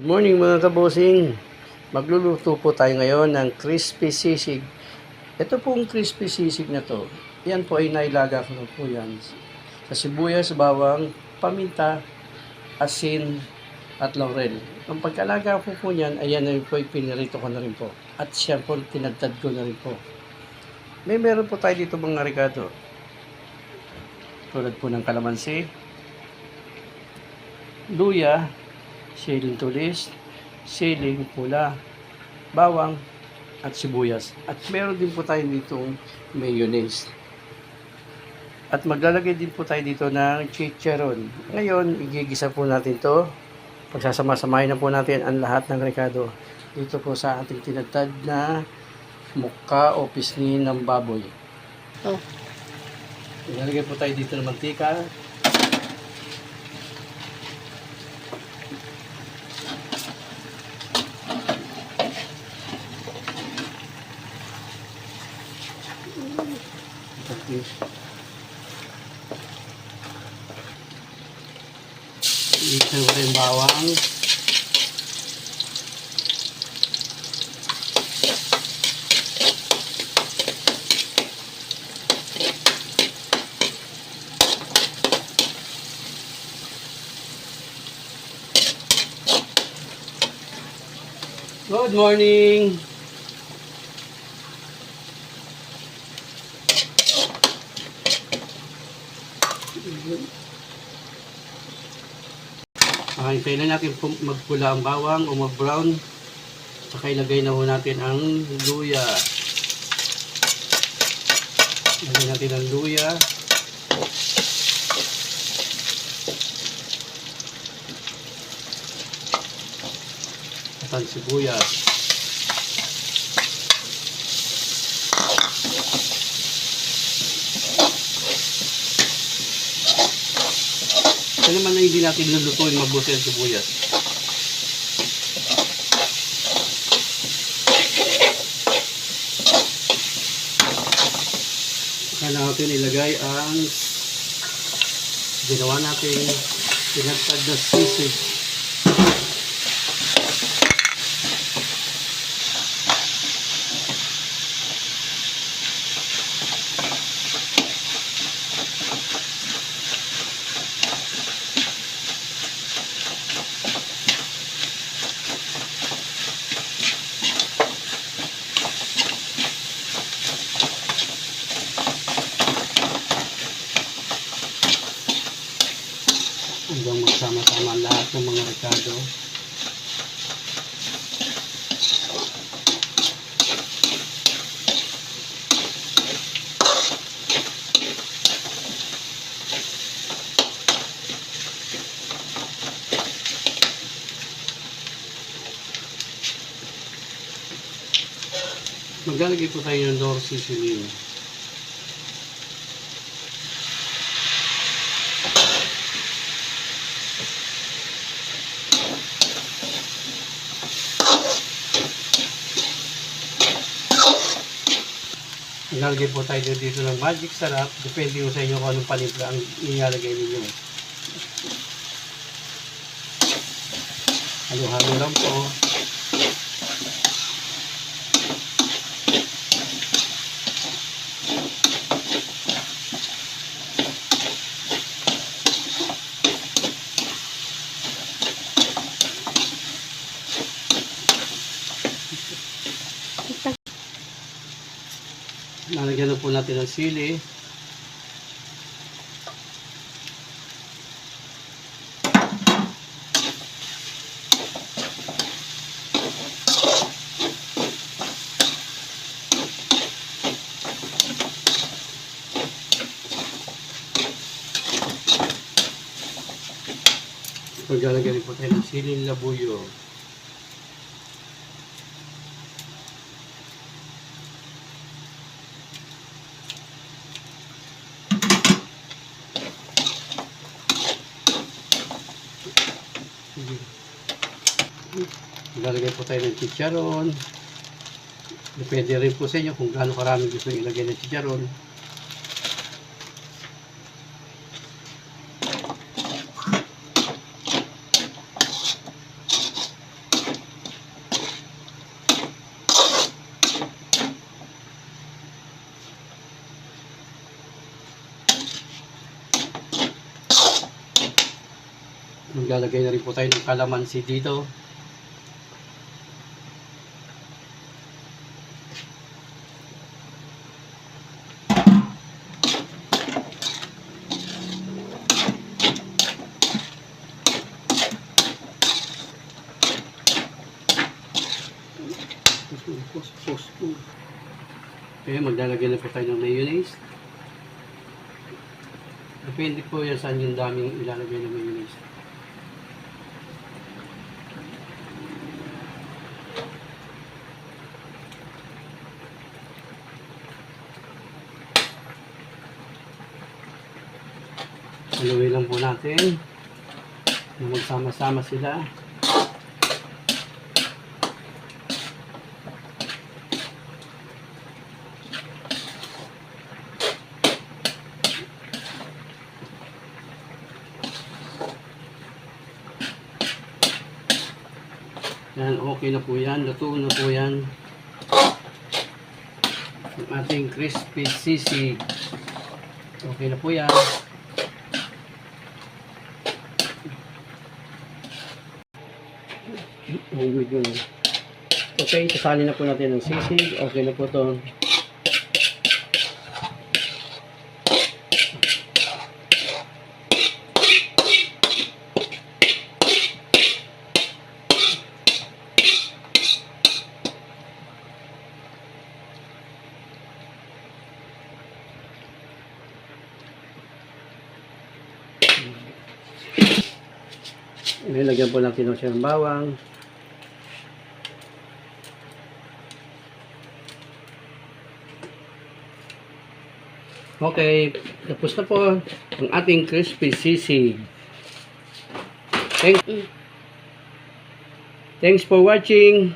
Morning mga kabosing. Magluluto po tayo ngayon ng crispy sisig. Ito pong crispy sisig na to, yan po ay nailaga ko na po yan sa sibuyas, bawang, paminta, asin, at laurel. Ang pagkalaga ko po yan, ayan na po ay pinirito ko na rin po. At siya po tinagtad ko na rin po. Meron po tayo dito mga rekado. Tulad po ng kalamansi, luya, siling tulis, siling pula, bawang, at sibuyas. At meron din po tayo ditong mayonnaise. At maglalagay din po tayo dito ng chicharon. Ngayon, igigisa po natin to. Pagsasama-samahin na po natin ang lahat ng rekado dito po sa ating tinagtad na mukha o pisngi ng baboy. So, ilalagay po tayo dito ng mantika. Ito ko yung bawang. Good morning! Hintayin na natin magpula ang bawang o mag-brown. Saka ilagay na ho natin ang luya. Ilagay natin ang luya. At ang sibuyas. Ito naman na hindi natin lulutuin mabuti ang sibuyas. Saka natin ilagay ang ginawa natin tinagtad na sisig. Hanggang magsama-sama lahat ng mga rekado. Maglalagay po tayo ng door seasoning. Ilalagay po tayo dito ng magic sarap. Depende po sa inyo kung anong panimpla ang ilalagay ninyo. Halo-halo lang po. Nalagyan na po natin ng sili. Maglalagyan po tayo ng siling labuyo. Ilalagay po tayo ng chicharon. Depende rin po sa inyo kung gaano karami gusto ilagay ng chicharon. Maglalagay na rin po tayo ng kalamansi dito. Okay, maglalagay na po tayo ng mayonnaise. Depende po yan saan yung daming ilalagay ng mayonnaise. Haluin lang po natin na magsama-sama sila. Yan, okay na po yan. Luto na po yan. Yung ating crispy sisig. Okay na po yan. Okay, sasali na po natin ng sisig. Okay na po ito. Lagyan po natin ng bawang. Okay, tapos na po ang ating crispy sisig. Thanks for watching.